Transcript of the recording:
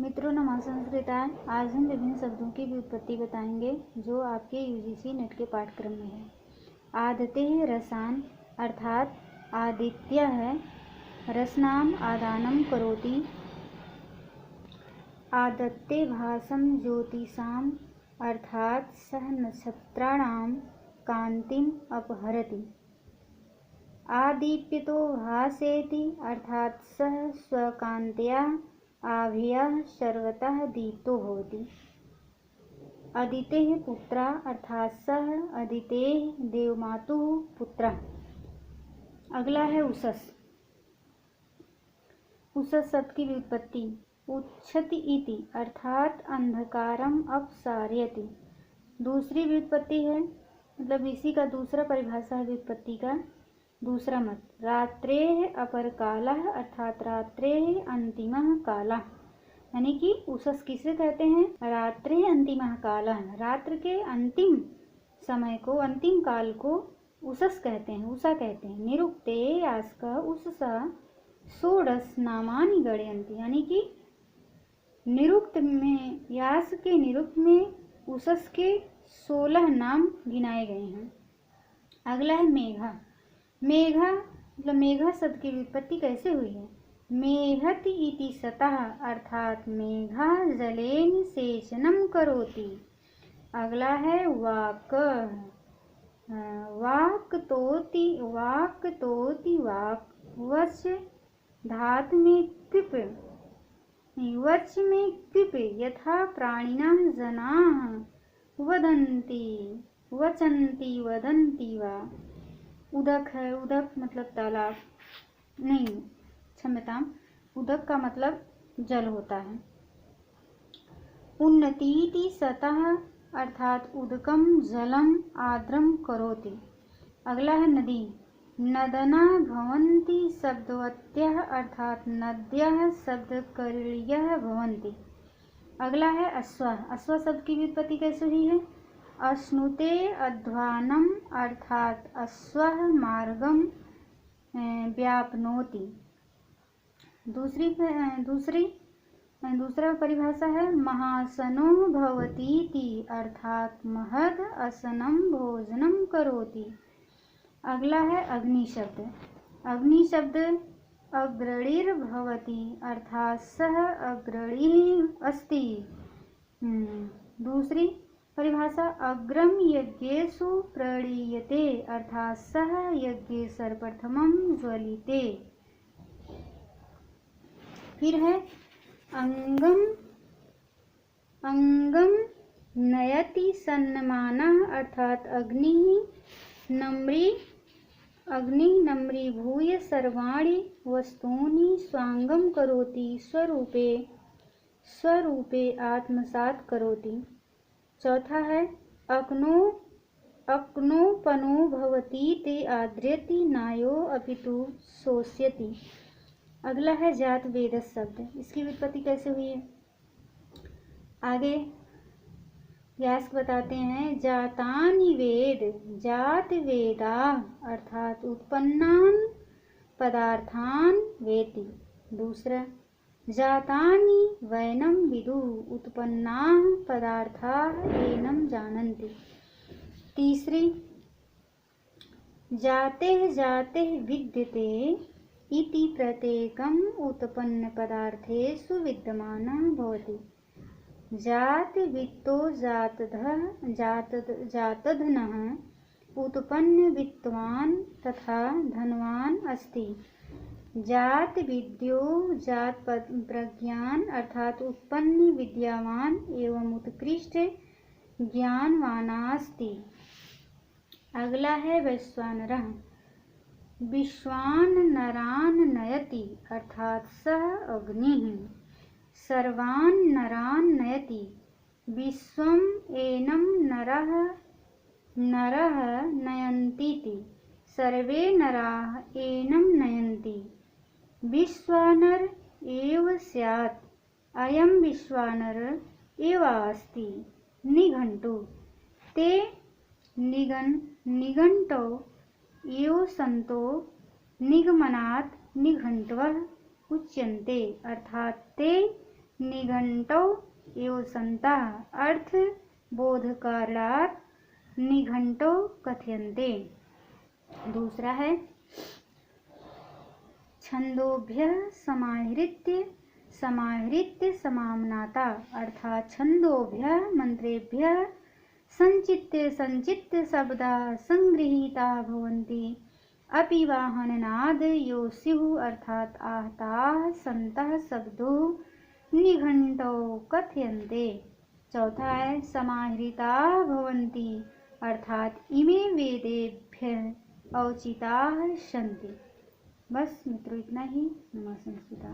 मित्रों नमः संस्कृताय। आज हम विभिन्न शब्दों की व्युत्पत्ति बताएंगे जो आपके यूजीसी नेट के पाठ्यक्रम में है। आदतेः रसान अर्थात आदित्य है। रसनाम आदानम करोति। आदत्ते भासम ज्योतिषाम अर्थात सह नक्षत्राणाम कांतिम अपहरति। आदीप्यतो भासेति अर्थात सह स्वकांत्या आभ्यः सर्वतः दीप्तो भवति। अदितेः पुत्रा अर्थात सह अदितेः देवमातुः पुत्रः। अगला है उषस। उषस शब्द की व्युत्पत्ति उच्छति इति अर्थात अंधकारम अपसारयति। दूसरी व्युत्पत्ति है, मतलब इसी का दूसरा परिभाषा है व्युत्पत्ति का दूसरा मत। रात्रेः अपर कालः अर्थात रात्रेः अंतिमः कालः, यानी कि उषस किसे कहते हैं? रात्रेः अंतिमः कालः, रात्र के अंतिम समय को, अंतिम काल को उषस कहते हैं, उषा कहते हैं। निरुक्ते यास्क उषसा षोडश नामानि गणयन्ति, यानी कि निरुक्त में, यास के निरुक्त में उषस के 16 नाम गिनाए गए हैं। अगला है मेघा। मेघा मतलब मेघा शब्द की व्युत्पत्ति कैसे हुई है? मेघति इति सतः अर्थात मेघा जलेन सेचनम करोति। अगला है वाक। वाक्तोति वाक्तोति वाक। वच धातु में कृप, वच में कृप यथा प्राणिनः जनाः वदन्ति वचन्ति वदन्ति वा। उदक है, उदक मतलब तालाब, नहीं क्षम्यताम, उदक का मतलब जल होता है। उन्नतीति सतः अर्थात उदकम जलम आर्द्रम करोति। अगला है नदी। नदना भवन्ति शब्दवत्यः अर्थात नद्यः शब्दकरीयः भवन्ति। अगला है अश्व। अश्व शब्द की व्युत्पत्ति कैसे हुई है? अश्नुते अध्वानम अर्थात अश्वः मार्गम व्यापनोति। दूसरा परिभाषा है महासनो भवतीति अर्थात महद असनम भोजनम करोति। अगला है अग्नि शब्द। अग्नि शब्द अग्रणीर भवति अर्थात सह अग्रणी अस्ति। दूसरी परिभाषा अग्रम यज्ञेषु प्रणीयते अर्थात सह यज्ञे सर्वप्रथमं ज्वलिते। फिर है अंगम। अंगम नयति सन्नमानः अर्थात अग्नि नम्री भूय सर्वाणि वस्तूनि स्वांगम करोति स्वरूपे आत्मसात करोति। चौथा है अक्नोपनो भवति ते आद्र्यति नायो अपितु शोष्यति। अगला है जात वेद शब्द। इसकी व्युत्पत्ति कैसे हुई है? आगे यास्क बताते हैं जातानि वेद जात वेदा अर्थात उत्पन्नान पदार्थान वेति। दूसरा जातानि वैनम विदु उत्पन्नाः पदार्थाः एनं जानन्ति। तीसरी जाते विद्यते इति प्रत्येकम् उत्पन्न पदार्थेषु विद्यमानः भवति। जात वित्तो जातधनः उत्पन्न वित्तवान तथा धनवान अस्ति। जात विद्यो जात प्रज्ञान अर्थात उत्पन्न विद्यावान एवं उत्कृष्ट ज्ञानवानास्ति। अगला है वैश्वानरः। विश्वान नरान नयति अर्थात सह अग्निः सर्वान नरान नयति। विश्वम एनं नरः नयन्तीति सर्वे नराः एनं नयन्ति। विश्वानर एव स्यात् अयं विश्वानर एवास्ति। निघण्टु ते निघण्टौ एव सन्तो निगमनात् निघण्टवः उच्यन्ते अर्थात ते निघंटौ एव सन्तः अर्थ बोधकारणात् निघंटौ कथ्यन्ते। दूसरा है छंदोभ्यः समाहृत्य समाम्नाता अर्थात छंदोभ्यः मंत्रेभ्यः संचित्य शब्दाः संगृहीताः भवन्ति अपि वाहननाद यो स्युः अर्थात आहताः सन्तः शब्दो निघंटौ कथ्यन्ते। चौथा है समाहृताः भवन्ति अर्थात इमे वेदेभ्यः औचिताः सन्ति। बस मित्रों इतना ही। नमः संस्कृता।